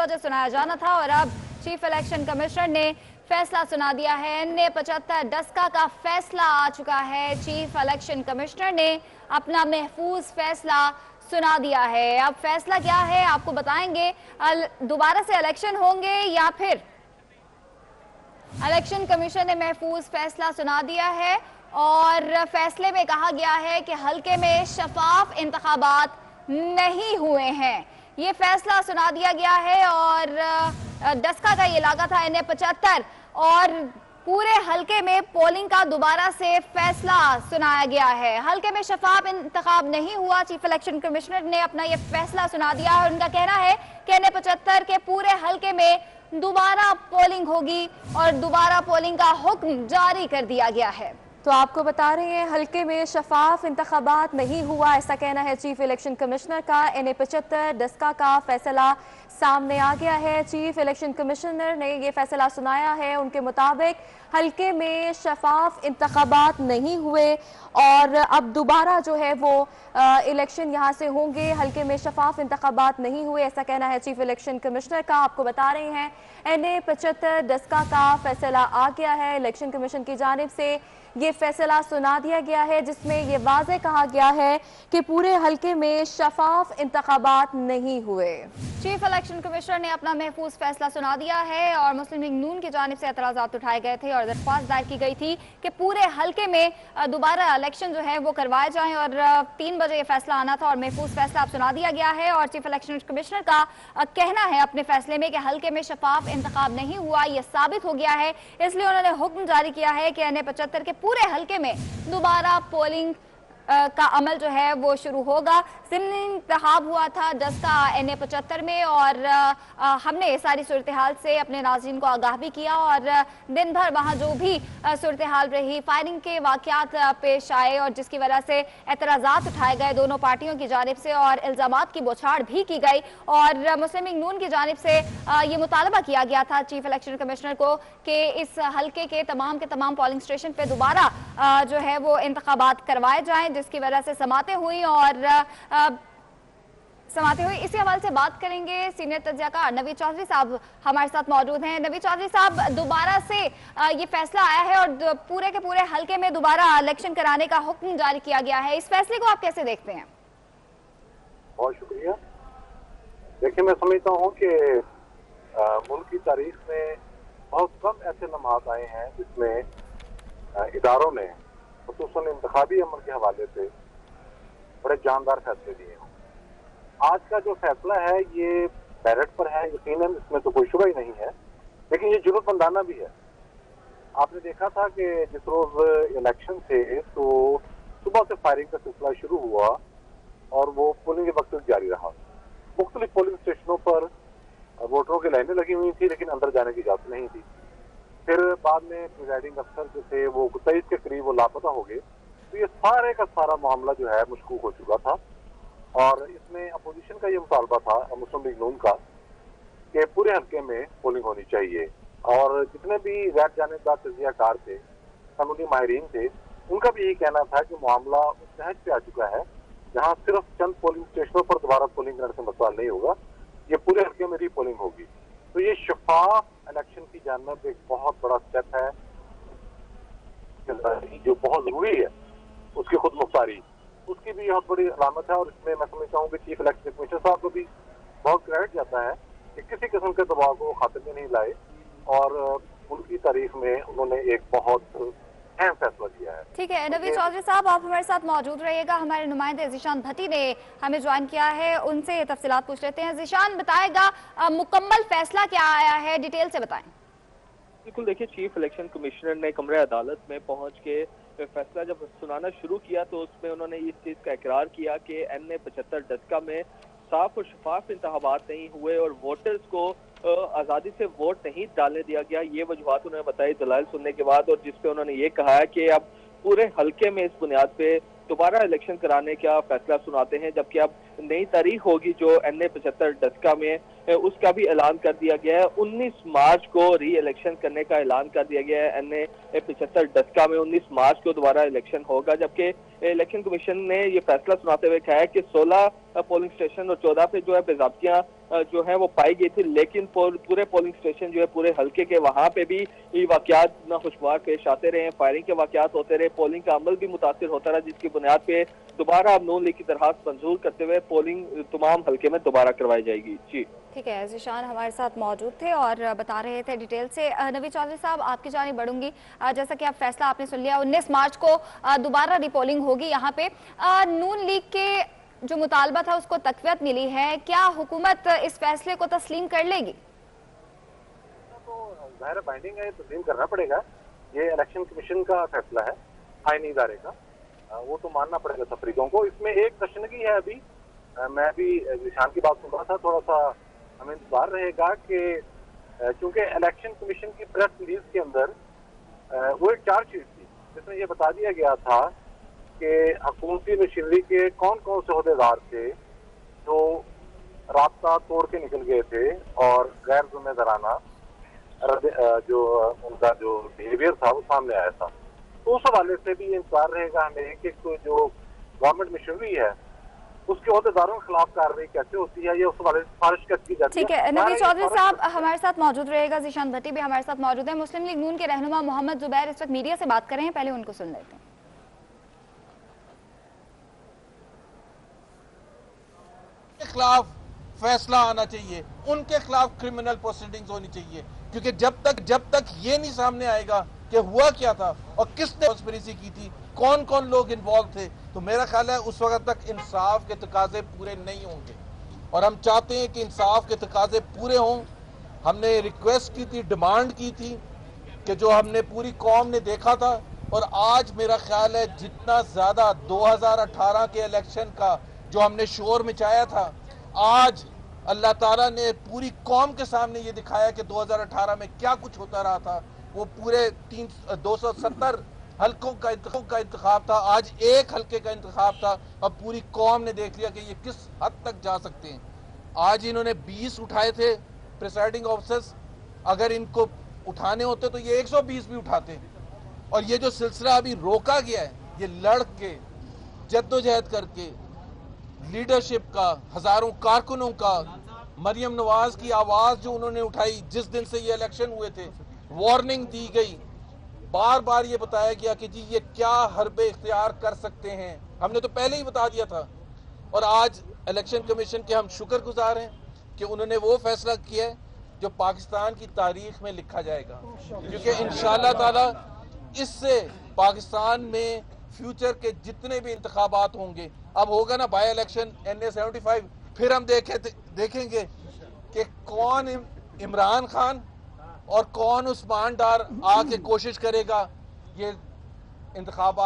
वजह सुनाया जाना था और अब चीफ इलेक्शन कमिश्नर ने फैसला सुना दिया है। NA 75 डस्का का फैसला आ चुका है। चीफ इलेक्शन कमिश्नर ने अपना महफूज फैसला सुना दिया है। अब फैसला क्या है आपको बताएंगे। दोबारा से इलेक्शन होंगे या फिर इलेक्शन कमीशन ने महफूज फैसला सुना दिया है और फैसले में कहा गया है कि हल्के में शफाफ इंतखाबात नहीं हुए हैं। ये फैसला सुना दिया गया है और डस्का का ये इलाका था NA 75 और पूरे हल्के में पोलिंग का दोबारा से फैसला सुनाया गया है। हल्के में शफाफ इंतखाब नहीं हुआ। चीफ इलेक्शन कमिश्नर ने अपना ये फैसला सुना दिया है और उनका कहना है कि NA 75 के पूरे हल्के में दोबारा पोलिंग होगी और दोबारा पोलिंग का हुक्म जारी कर दिया गया है। तो आपको बता रहे हैं हल्के में शफाफ इंतखाबात नहीं हुआ, ऐसा कहना है चीफ इलेक्शन कमिश्नर का। NA 75 डस्का का फैसला सामने आ गया है। चीफ इलेक्शन कमिश्नर ने ये फैसला सुनाया है। उनके मुताबिक हल्के में शफाफ इंतखाबात नहीं हुए और अब दोबारा जो है वो इलेक्शन यहाँ से होंगे। हल्के में शफाफ इंतखाबात नहीं हुए, ऐसा कहना है चीफ इलेक्शन कमिश्नर का। आपको बता रहे हैं NA 75 डस्का का फैसला आ गया है। इलेक्शन कमीशन की जानिब से ये फैसला सुना दिया गया है जिसमें ये वाज़ेह कहा गया है कि पूरे हल्के में शफाफ इंतखाबात नहीं हुए। चीफ इलेक्शन कमिश्नर ने अपना महफूज फैसला सुना दिया है और मुस्लिम लीग नून की जानिब से एतराज़ात उठाए गए थे और दरख्वास्त दायर की गई थी कि पूरे हल्के में दोबारा इलेक्शन जो है वो करवाए जाएं और 3 बजे ये फैसला आना था और महफूज फैसला अब सुना दिया गया है। और चीफ इलेक्शन कमिश्नर का कहना है अपने फैसले में कि हल्के में शफाफ इंतखाब नहीं हुआ, ये साबित हो गया है। इसलिए उन्होंने हुक्म जारी किया है कि NA 75 के पूरे हल्के में दोबारा पोलिंग का अमल जो है वो शुरू होगा। ज़िमनी इंतखाब हुआ था डस्का NA 75 में और हमने सारी सूरत हाल से अपने नाज़रीन को आगाह भी किया और दिन भर वहाँ जो भी सूरत हाल रही, फायरिंग के वाक़यात पेश आए और जिसकी वजह से एतराज़ात उठाए गए दोनों पार्टियों की जानिब से और इल्ज़ामात की बौछार भी की गई और मुस्लिम लीग नून की जानिब से ये मुतालबा किया गया था चीफ इलेक्शन कमिश्नर को कि इस हल्के के तमाम पोलिंग स्टेशन पे दोबारा जो है वो इंतखाबात करवाए जाएं, जिसकी वजह से समातें हुई इसी हवाले से बात करेंगे। सीनियर तज्ज़ियाकार नवीद चौधरी साहब हमारे साथ मौजूद हैं। नवीद चौधरी साहब, दोबारा से ये फैसला आया है और पूरे के पूरे हल्के में दोबारा इलेक्शन कराने का हुक्म जारी किया गया है, इस फैसले को आप कैसे देखते हैं? बहुत शुक्रिया। देखिए, मैं समझता हूँ कि मुल्क की तारीख में बहुत कम ऐसे लम्हात आए हैं जिसमें इदारों ने खुसूसन इंतखाबी अमल के हवाले से बड़े जानदार फैसले दिए हों। आज का जो फैसला है ये बैलेट पर है, यकीनन इसमें तो कोई शुबा ही नहीं है, लेकिन ये जुर्मबंदाना भी है। आपने देखा था कि जिस रोज इलेक्शन थे तो सुबह से फायरिंग का सिलसिला शुरू हुआ और वो पोलिंग के वक्त तक जारी रहा। मुख्तलिफ पोलिंग स्टेशनों पर वोटरों की लाइनें लगी हुई थी लेकिन अंदर जाने की इजाजत नहीं थी। फिर बाद में प्रिजाइडिंग अफसर जो थे वो 23 के करीब वो लापता हो गए। तो ये सारे का सारा मामला जो है मशकूक हो चुका था और इसमें अपोजिशन का ये मुतालबा था मुस्लिम लीग नून का कि पूरे हल्के में पोलिंग होनी चाहिए और जितने भी गैर जानिबदार तज्ज़ियाकार थे, कानूनी माहिरीन थे, उनका भी यही कहना था कि मामला उस नहज पे आ चुका है जहाँ सिर्फ चंद पोलिंग स्टेशनों पर दोबारा पोलिंग करने से मसला नहीं होगा, ये पूरे हल्के में री पोलिंग होगी। तो ये शफाफ इलेक्शन की जानिब एक बहुत बड़ा स्टेप है जो बहुत जरूरी है, उसकी खुद मुख्तारी, उसकी भी बहुत बड़ी अलामत है। और इसमें मैं समझता हूँ कि चीफ इलेक्शन कमिश्नर साहब को भी बहुत क्रेडिट जाता है कि किसी किस्म के दबाव को खातिर में नहीं लाए और मुल्क की तारीख में उन्होंने एक बहुत अहम फैसला लिया है। ठीक है नवीद चौधरी साहब, आप हमारे साथ मौजूद रहिएगा। हमारे नुमाइंदे ज़ीशान भट्टी ने हमें ज्वाइन किया है, उनसे तफसीलात पूछ लेते हैं। ज़ीशान, बताएगा मुकम्मल फैसला क्या आया है, डिटेल से बताएं। बिल्कुल, देखिए, चीफ इलेक्शन कमिश्नर ने कमरे अदालत में पहुंच के फैसला जब सुनाना शुरू किया तो उसमें उन्होंने इस चीज़ का इकरार किया कि NA 75 डस्का में साफ और शफाफ इंतखाबात नहीं हुए और वोटर्स को आज़ादी से वोट नहीं डालने दिया गया। ये वजूहात उन्होंने बताई दलाइल सुनने के बाद, और जिसपे उन्होंने ये कहा है कि अब पूरे हल्के में इस बुनियाद पे दोबारा इलेक्शन कराने का फैसला सुनाते हैं, जबकि अब नई तारीख होगी जो NA 75 डस्का में उसका भी ऐलान कर दिया गया है। 19 मार्च को री इलेक्शन करने का ऐलान कर दिया गया है। NA 75 डस्का में 19 मार्च को दोबारा इलेक्शन होगा, जबकि इलेक्शन कमीशन ने ये फैसला सुनाते हुए कहा है कि 16 पोलिंग स्टेशन और 14 पे जो है बेजाब्तियां जो है वो पाई गई थी, लेकिन पूरे पोलिंग स्टेशन जो है पूरे हल्के के वहां पे भी ये वाकयात नाखुशगवार पेश आते रहे, फायरिंग के वाकयात होते रहे, पोलिंग का अमल भी मुतासिर होता रहा, जिसकी बुनियाद पे दोबारा अब नून लीग की दरखास्त मंजूर करते हुए पोलिंग तमाम हल्के में दोबारा करवाई जाएगी। जी ठीक है, ज़ीशान हमारे साथ मौजूद थे और बता रहे थे डिटेल से। नवीद चौधरी साहब, आपकी जानिब बढ़ूंगी। जैसा कि आप फैसला आपने सुन लिया, 19 मार्च को दोबारा रिपोलिंग होगी यहाँ पे। नून लीग के जो मुतालबा था उसको तकवीत मिली है, क्या हुकूमत इस फैसले को तस्लीम कर लेगी? तो ज़ाहिर बाइंडिंग है, तस्लीम करना पड़ेगा। ये इलेक्शन कमीशन का फैसला है, आईनी इदारे का, वो तो मानना पड़ेगा तफरीकों को। इसमें एक तशनगी है, अभी मैं भी निशान की बात सुन रहा था, थोड़ा सा हमें इंतजार रहेगा कि चूंकि इलेक्शन कमीशन की प्रेस रिलीज के अंदर वो एक चार्जशीट थी जिसमें ये बता दिया गया था कि हुकूमती मशीनरी के कौन कौन से अहदेदार थे जो रास्ता तोड़ के निकल गए थे और गैर जिम्मेदाराना जो उनका जो बिहेवियर था वो सामने आया था। तो उस हवाले से भी इंतजार रहेगा हमें कि जो गवर्नमेंट मशीनरी है उसके अहदेदारों के खिलाफ कार्रवाई कैसे होती है, ये उस हवाले से सिफारिश की जाती है। ठीक है, नवीद चौधरी साहब हमारे साथ मौजूद रहेगा, ज़ीशान भट्टी भी हमारे साथ मौजूद है। मुस्लिम लीग नून के रहनुमा मोहम्मद जुबैर इस वक्त मीडिया से बात कर रहे हैं, पहले उनको सुन लेते हैं। खिलाफ फैसला आना चाहिए, उनके खिलाफ क्रिमिनल प्रोसीडिंग्स होनी चाहिए, क्योंकि जब तक ये नहीं सामने आएगा कि हुआ क्या था और किसने कॉन्स्पिरेसी की थी, कौन कौन लोग इन्वॉल्व थे, तो मेरा ख्याल है उस वक्त तक इंसाफ के तकाजे पूरे नहीं होंगे। और हम चाहते हैं कि इंसाफ के तकाजे पूरे हों। हमने रिक्वेस्ट की थी, डिमांड की थी कि जो हमने पूरी कौम ने देखा था, और आज मेरा ख्याल है जितना ज्यादा 2018 के इलेक्शन का जो हमने शोर मचाया था, आज अल्लाह ताला ने पूरी कौम के सामने ये दिखाया कि 2018 में क्या कुछ होता रहा था। वो पूरे 270 हल्कों का इंतखाब था, आज एक हल्के का इंतखाब था। अब पूरी कौम ने देख लिया कि ये किस हद तक जा सकते हैं। आज इन्होंने 20 उठाए थे प्रिसाइडिंग ऑफिसर्स, अगर इनको उठाने होते तो ये 120 भी उठाते। और ये जो सिलसिला अभी रोका गया है, ये लड़ के जद्दोजहद करके लीडरशिप का, हजारों कारकुनों का, मरियम नवाज की आवाज जो उन्होंने उठाई जिस दिन से ये इलेक्शन हुए थे, वार्निंग दी गई, बार बार ये बताया गया कि जी ये क्या हरबे इख्तियार कर सकते हैं, हमने तो पहले ही बता दिया था। और आज इलेक्शन कमीशन के हम शुक्रगुजार हैं कि उन्होंने वो फैसला किया है जो पाकिस्तान की तारीख में लिखा जाएगा, क्योंकि इंशाअल्लाह ताला इससे पाकिस्तान में फ्यूचर के जितने भी इंतखाबात होंगे, अब होगा ना बाई इलेक्शन NA 75, फिर हम देखेंगे कि कौन इमरान खान और कौन उस्मान डार आके कोशिश करेगा ये इंतखाबात